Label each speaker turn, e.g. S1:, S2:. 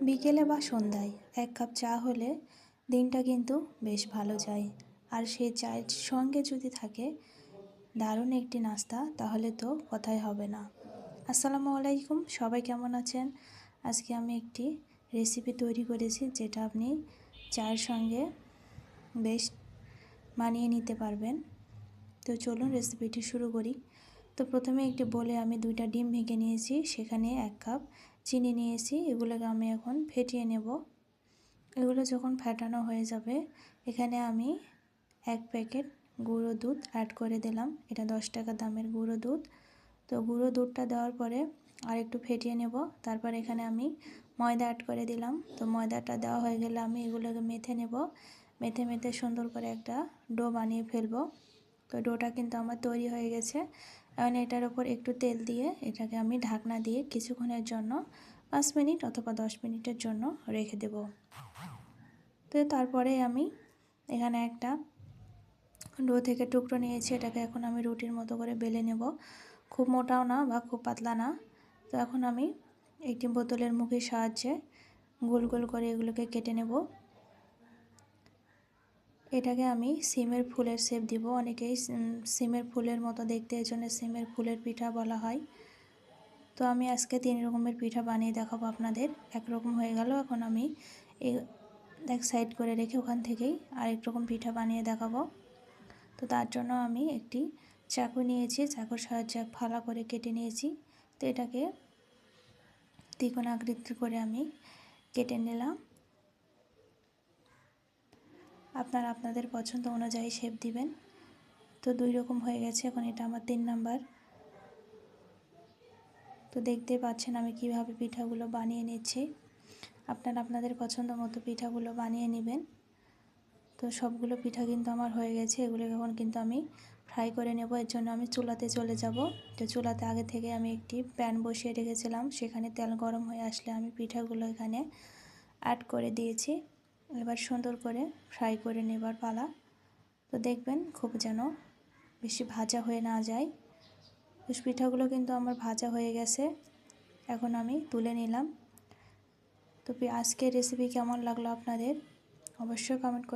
S1: বিকেলে বা সন্ধ্যায় 1 কাপ চা হলে দিনটা কিন্তু বেশ ভালো যায়। আর সেই চায়ের সঙ্গে যদি থাকে দারুণ একটি নাস্তা, তাহলে তো কথাই হবে না। আসসালামু আলাইকুম, সবাই কেমন আছেন? আজকে আমি একটি রেসিপি তৈরি করেছি যেটা আপনি চায়ের সঙ্গে বেশ মানিয়ে নিতে পারবেন। তো চলুন রেসিপিটি শুরু করি। তো প্রথমে একটি বলে আমি 2টা ডিম ভেঙে নিয়েছি, সেখানে 1 কাপ চিনি নিয়েছি। এগুলোকে আমি এখন ফেটিয়ে নেব। এগুলো যখন ফেটানো হয়ে যাবে, এখানে আমি 1 প্যাকেট গুঁড়ো দুধ অ্যাড করে দিলাম। এটা 10 টাকা দামের গুঁড়ো দুধ। তো গুঁড়ো দুধটা দেওয়ার পরে আর একটু ফেটিয়ে নেব। তারপর এখানে আমি ময়দা অ্যাড করে দিলাম। তো ময়দাটা দেওয়া হয়ে গেলে আমি এগুলোকে মেখে নেব। মেখে সুন্দর করে একটা ডো বানিয়ে ফেলবো। তো ডোটা কিন্তু আমার তৈরি হয়ে গেছে। এখন এটার উপর একটু তেল দিয়ে এটাকে আমি ঢাকনা দিয়ে কিছুক্ষণের জন্য 5 মিনিট অথবা 10 মিনিটের জন্য রেখে দেব। তো তারপরে আমি এখানে একটা ডো থেকে টুকরো নিয়েছি, এটাকে এখন আমি রুটির মতো করে বেলে নেব। খুব মোটাও না বা খুব পাতলা না। তো এখন আমি একটি বোতলের মুখের সাহায্যে গোল গোল করে এগুলোকে কেটে নেব। এটাকে আমি সিমের ফুলের শেপ দিব। অনেকেই সিমের ফুলের মতো দেখতে, এই জন্য সিমের ফুলের পিঠা বলা হয়। তো আমি আজকে 3 রকমের পিঠা বানিয়ে দেখাবো আপনাদের। একরকম হয়ে গেল, এখন আমি এক সাইড করে রেখে ওখান থেকেই আরেক রকম পিঠা বানিয়ে দেখাবো। তো তার জন্য আমি একটি চাকু নিয়েছি, চাকুর সাহায্যে ফালা করে কেটে নিয়েছি। তো এটাকে ত্রিকোণ আকৃতির করে আমি কেটে নিলাম। আপনারা আপনাদের পছন্দ অনুযায়ী শেপ দিবেন। তো 2 রকম হয়ে গেছে, এখন এটা আমার 3 নাম্বার। তো দেখতে পাচ্ছেন আমি কিভাবে পিঠাগুলো বানিয়ে নিচ্ছি। আপনারা আপনাদের পছন্দ মতো পিঠাগুলো বানিয়ে নেবেন। তো সবগুলো পিঠা কিন্তু আমার হয়ে গেছে। এগুলো এখন কিন্তু আমি ফ্রাই করে নেব। এর জন্য আমি চুলাতে চলে যাব। তো চুলাতে আগে থেকে আমি একটি প্যান বসিয়ে রেখেছিলাম, সেখানে তেল গরম হয়ে আসলে আমি পিঠাগুলো এখানে অ্যাড করে দিয়েছি। এবার সুন্দর করে ফ্রাই করে নেবার পালা। তো দেখবেন খুব যেন বেশি ভাজা হয়ে না যায়। তো পিঠাগুলো কিন্তু আমার ভাজা হয়ে গেছে, এখন আমি তুলে নিলাম। তো আজকের রেসিপি কেমন লাগলো আপনাদের অবশ্যই কমেন্ট